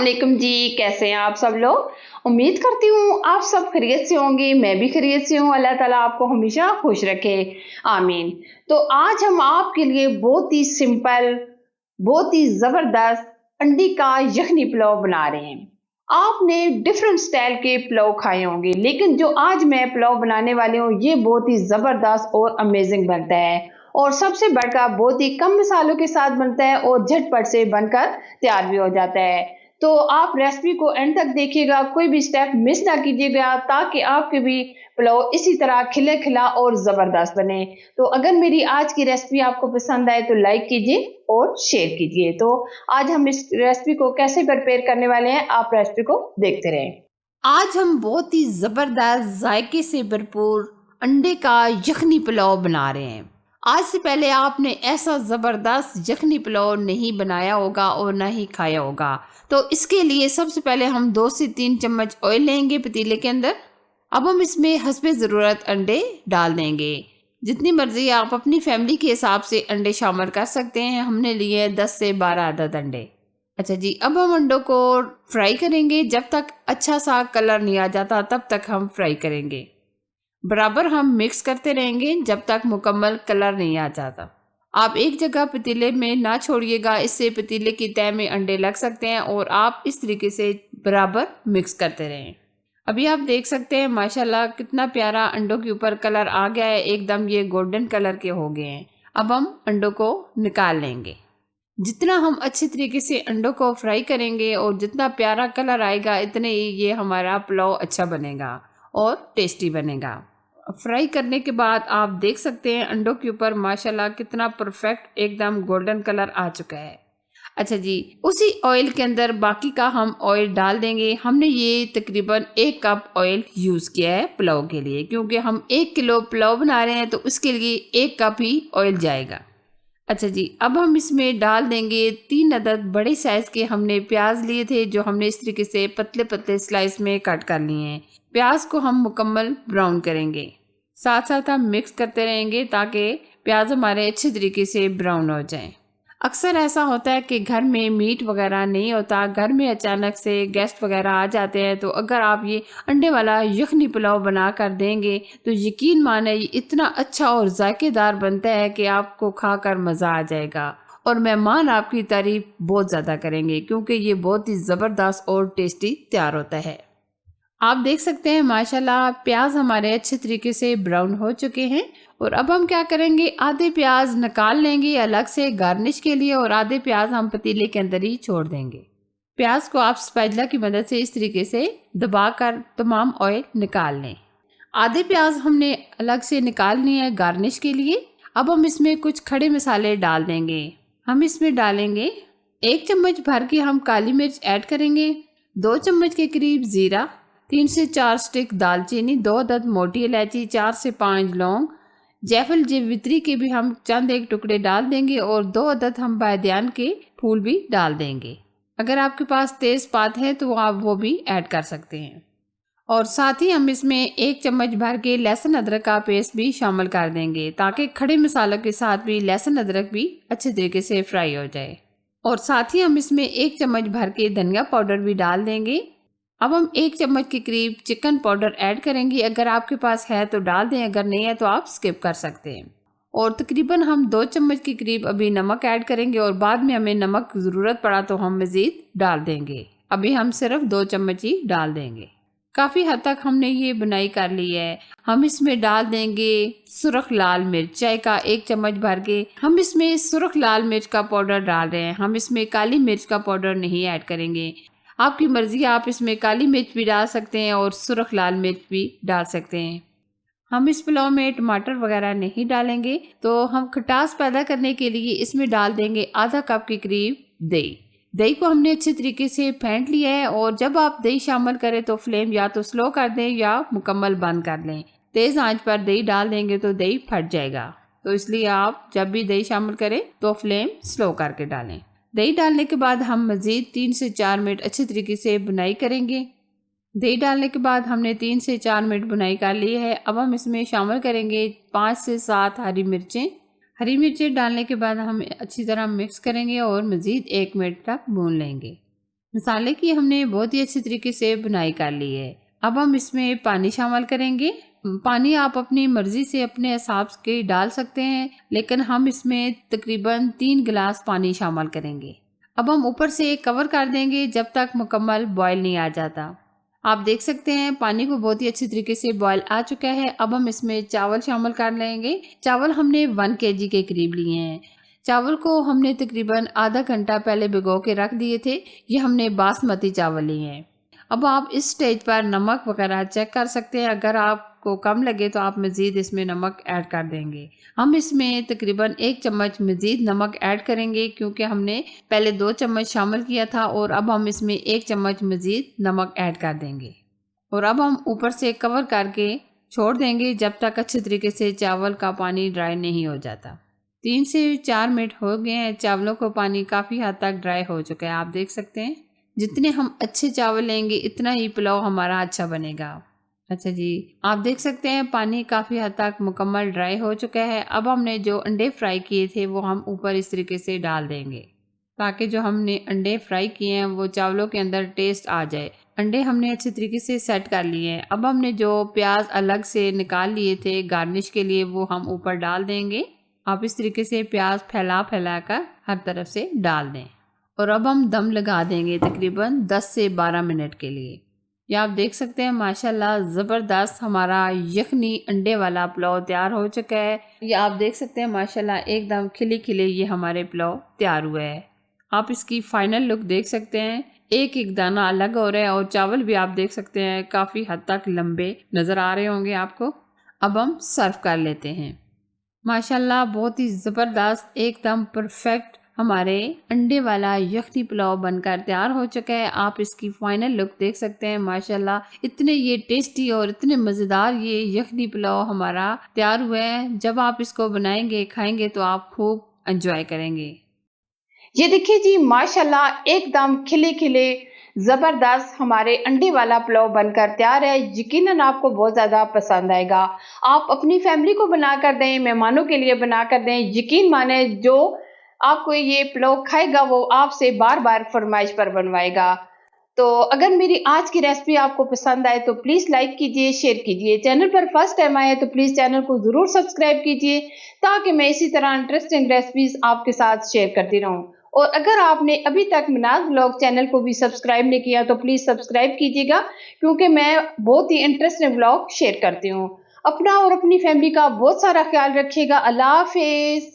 वालेकुम जी, कैसे हैं आप सब लोग? उम्मीद करती हूँ आप सब खैरियत से होंगे, मैं भी खैरियत से हूँ। अल्लाह ताला आपको हमेशा खुश रखे, आमीन। तो आज हम आपके लिए बहुत ही सिंपल, बहुत ही ज़बरदस्त अंडे का यखनी पुलाव बना रहे हैं। आपने डिफरेंट स्टाइल के पुलाव खाए होंगे, लेकिन जो आज मैं पुलाव बनाने वाली हूँ, ये बहुत ही ज़बरदस्त और अमेजिंग बनता है। और सबसे बढ़कर बहुत ही कम मसालों के साथ बनता है और झटपट से बनकर तैयार भी हो जाता है। तो आप रेसिपी को एंड तक देखिएगा, कोई भी स्टेप मिस ना कीजिएगा ताकि आपके भी पुलाव इसी तरह खिले खिला और ज़बरदस्त बने। तो अगर मेरी आज की रेसिपी आपको पसंद आए तो लाइक कीजिए और शेयर कीजिए। तो आज हम इस रेसिपी को कैसे प्रिपेयर करने वाले हैं, आप रेसिपी को देखते रहें। आज हम बहुत ही ज़बरदस्त जायके से भरपूर अंडे का यखनी पुलाव बना रहे हैं। आज से पहले आपने ऐसा ज़बरदस्त यखनी पुलाव नहीं बनाया होगा और ना ही खाया होगा। तो इसके लिए सबसे पहले हम 2 से 3 चम्मच ऑयल लेंगे पतीले के अंदर। अब हम इसमें हस्बे ज़रूरत अंडे डाल देंगे। जितनी मर्ज़ी आप अपनी फैमिली के हिसाब से अंडे शामिल कर सकते हैं। हमने लिए 10 से 12 अदद अंडे। अच्छा जी, अब हम अंडों को फ्राई करेंगे। जब तक अच्छा सा कलर नहीं आ जाता तब तक हम फ्राई करेंगे। बराबर हम मिक्स करते रहेंगे जब तक मुकम्मल कलर नहीं आ जाता। आप एक जगह पतीले में ना छोड़िएगा, इससे पतीले की तह में अंडे लग सकते हैं। और आप इस तरीके से बराबर मिक्स करते रहें। अभी आप देख सकते हैं माशाल्लाह कितना प्यारा अंडों के ऊपर कलर आ गया है, एकदम ये गोल्डन कलर के हो गए हैं। अब हम अंडों को निकाल लेंगे। जितना हम अच्छे तरीके से अंडों को फ्राई करेंगे और जितना प्यारा कलर आएगा, इतने ही ये हमारा पुलाव अच्छा बनेगा और टेस्टी बनेगा। फ्राई करने के बाद आप देख सकते हैं अंडों के ऊपर माशाल्लाह कितना परफेक्ट एकदम गोल्डन कलर आ चुका है। अच्छा जी, उसी ऑयल के अंदर बाकी का हम ऑयल डाल देंगे। हमने ये तकरीबन 1 कप ऑयल यूज़ किया है पुलाव के लिए, क्योंकि हम 1 किलो पुलाव बना रहे हैं तो उसके लिए 1 कप ही ऑयल जाएगा। अच्छा जी, अब हम इसमें डाल देंगे 3 अदद बड़े साइज़ के हमने प्याज लिए थे, जो हमने इस तरीके से पतले पतले स्लाइस में कट कर लिए हैं। प्याज को हम मुकम्मल ब्राउन करेंगे। साथ साथ हम मिक्स करते रहेंगे ताकि प्याज हमारे अच्छे तरीके से ब्राउन हो जाएं। अक्सर ऐसा होता है कि घर में मीट वगैरह नहीं होता, घर में अचानक से गेस्ट वगैरह आ जाते हैं, तो अगर आप ये अंडे वाला यखनी पुलाव बना कर देंगे तो यकीन माने ये इतना अच्छा और जायकेदार बनता है कि आपको खाकर मज़ा आ जाएगा। और मेहमान आपकी तारीफ बहुत ज़्यादा करेंगे, क्योंकि ये बहुत ही ज़बरदस्त और टेस्टी तैयार होता है। आप देख सकते हैं माशाल्लाह प्याज हमारे अच्छे तरीके से ब्राउन हो चुके हैं। और अब हम क्या करेंगे, आधे प्याज निकाल लेंगे अलग से गार्निश के लिए, और आधे प्याज हम पतीले के अंदर ही छोड़ देंगे। प्याज को आप स्पैचुला की मदद से इस तरीके से दबाकर तमाम ऑयल निकाल लें। आधे प्याज हमने अलग से निकाल लिए है गार्निश के लिए। अब हम इसमें कुछ खड़े मसाले डाल देंगे। हम इसमें डालेंगे 1 चम्मच भर के हम काली मिर्च ऐड करेंगे, 2 चम्मच के करीब ज़ीरा, 3 से 4 स्टिक दालचीनी, 2 अदद मोटी इलायची, 4 से 5 लौंग, जायफल जावित्री के भी हम चंद एक टुकड़े डाल देंगे, और 2 अदद हम बादियान के फूल भी डाल देंगे। अगर आपके पास तेज़पात है तो आप वो भी ऐड कर सकते हैं। और साथ ही हम इसमें 1 चम्मच भर के लहसुन अदरक का पेस्ट भी शामिल कर देंगे, ताकि खड़े मसालों के साथ भी लहसुन अदरक भी अच्छे तरीके से फ्राई हो जाए। और साथ ही हम इसमें 1 चम्मच भर के धनिया पाउडर भी डाल देंगे। अब हम 1 चम्मच के करीब चिकन पाउडर ऐड करेंगे। अगर आपके पास है तो डाल दें, अगर नहीं है तो आप स्किप कर सकते हैं। और तकरीबन हम 2 चम्मच के करीब अभी नमक ऐड करेंगे, और बाद में हमें नमक ज़रूरत पड़ा तो हम मज़ीद डाल देंगे। अभी हम सिर्फ 2 चम्मच ही डाल देंगे। काफ़ी हद तक हमने ये बुनाई कर ली है। हम इसमें डाल देंगे सुरख लाल मिर्च, चाय का 1 चम्मच भर के हम इसमें सुरख लाल मिर्च का पाउडर डाल रहे हैं। हम इसमें काली मिर्च का पाउडर नहीं ऐड करेंगे। आपकी मर्ज़ी, आप इसमें काली मिर्च भी डाल सकते हैं और सुरख लाल मिर्च भी डाल सकते हैं। हम इस पुलाव में टमाटर वगैरह नहीं डालेंगे। तो हम खटास पैदा करने के लिए इसमें डाल देंगे आधा कप के करीब दही। दही को हमने अच्छे तरीके से फेंट लिया है, और जब आप दही शामिल करें तो फ्लेम या तो स्लो कर दें या मुकम्मल बंद कर लें। तेज़ आंच पर दही डाल देंगे तो दही फट जाएगा, तो इसलिए आप जब भी दही शामिल करें तो फ्लेम स्लो करके डालें। दही डालने के बाद हम मज़ीद 3 से 4 मिनट अच्छे तरीके से बुनाई करेंगे। दही डालने के बाद हमने 3 से 4 मिनट बुनाई कर ली है। अब हम इसमें शामिल करेंगे 5 से 7 हरी मिर्चें। हरी मिर्चें डालने के बाद हम अच्छी तरह मिक्स करेंगे और मज़ीद 1 मिनट तक भून लेंगे। मसाले की हमने बहुत ही अच्छी तरीके से बुनाई कर ली है। अब हम इसमें पानी शामिल करेंगे। पानी आप अपनी मर्ज़ी से अपने हिसाब के डाल सकते हैं, लेकिन हम इसमें तकरीबन 3 गिलास पानी शामिल करेंगे। अब हम ऊपर से कवर कर देंगे जब तक मुकम्मल बॉयल नहीं आ जाता। आप देख सकते हैं पानी को बहुत ही अच्छी तरीके से बॉयल आ चुका है। अब हम इसमें चावल शामिल कर लेंगे। चावल हमने 1 kg के करीब लिए हैं। चावल को हमने तकरीबन आधा घंटा पहले भिगो के रख दिए थे। ये हमने बासमती चावल लिए हैं। अब आप इस स्टेज पर नमक वगैरह चेक कर सकते हैं। अगर आपको कम लगे तो आप मज़ीद इसमें नमक ऐड कर देंगे। हम इसमें तकरीबन 1 चम्मच मज़ीद नमक ऐड करेंगे, क्योंकि हमने पहले 2 चम्मच शामिल किया था और अब हम इसमें 1 चम्मच मज़ीद नमक ऐड कर देंगे। और अब हम ऊपर से कवर करके छोड़ देंगे जब तक अच्छे तरीके से चावल का पानी ड्राई नहीं हो जाता। 3 से 4 मिनट हो गए हैं। चावलों को पानी काफ़ी हद तक ड्राई हो चुका है। आप देख सकते हैं जितने हम अच्छे चावल लेंगे इतना ही पुलाव हमारा अच्छा बनेगा। अच्छा जी, आप देख सकते हैं पानी काफ़ी हद तक मुकम्मल ड्राई हो चुका है। अब हमने जो अंडे फ्राई किए थे वो हम ऊपर इस तरीके से डाल देंगे, ताकि जो हमने अंडे फ्राई किए हैं वो चावलों के अंदर टेस्ट आ जाए। अंडे हमने अच्छे तरीके से सेट कर लिए हैं। अब हमने जो प्याज अलग से निकाल लिए थे गार्निश के लिए वो हम ऊपर डाल देंगे। आप इस तरीके से प्याज फैला फैला कर हर तरफ से डाल दें और अब हम दम लगा देंगे तकरीबन 10 से 12 मिनट के लिए। ये आप देख सकते हैं माशाल्लाह ज़बरदस्त हमारा यखनी अंडे वाला पुलाव तैयार हो चुका है। ये आप देख सकते हैं माशाल्लाह एकदम खिले खिले ये हमारे पुलाव तैयार हुआ है। आप इसकी फाइनल लुक देख सकते हैं, एक एक दाना अलग हो रहा है और चावल भी आप देख सकते हैं काफ़ी हद तक लंबे नज़र आ रहे होंगे आपको। अब हम सर्व कर लेते हैं। माशाल्लाह बहुत ही ज़बरदस्त एकदम परफेक्ट हमारे अंडे वाला यखनी पुलाव बनकर तैयार हो चुका है। आप इसकी फाइनल लुक देख सकते हैं। माशाल्लाह इतने ये टेस्टी और इतने मज़ेदार ये यखनी पुलाव हमारा तैयार हुआ है। जब आप इसको बनाएंगे खाएंगे तो आप खूब एंजॉय करेंगे। ये देखिए जी, माशाल्लाह एकदम खिले खिले ज़बरदस्त हमारे अंडे वाला पुलाव बनकर तैयार है। यकीनन आपको बहुत ज़्यादा पसंद आएगा। आप अपनी फैमिली को बनाकर दें, मेहमानों के लिए बनाकर दें। यकीन माने जो आपको ये पुलाव खाएगा वो आपसे बार-बार फरमाइश पर बनवाएगा। तो अगर मेरी आज की रेसिपी आपको पसंद आए तो प्लीज़ लाइक कीजिए, शेयर कीजिए। चैनल पर फर्स्ट टाइम आए तो प्लीज़ चैनल को ज़रूर सब्सक्राइब कीजिए, ताकि मैं इसी तरह इंटरेस्टिंग रेसिपीज़ आपके साथ शेयर करती रहूं। और अगर आपने अभी तक मिनाज व्लॉग चैनल को भी सब्सक्राइब नहीं किया तो प्लीज़ सब्सक्राइब कीजिएगा, क्योंकि मैं बहुत ही इंटरेस्टिंग व्लॉग शेयर करती हूँ। अपना और अपनी फैमिली का बहुत सारा ख्याल रखिएगा। अल्लाह हाफ़िज़।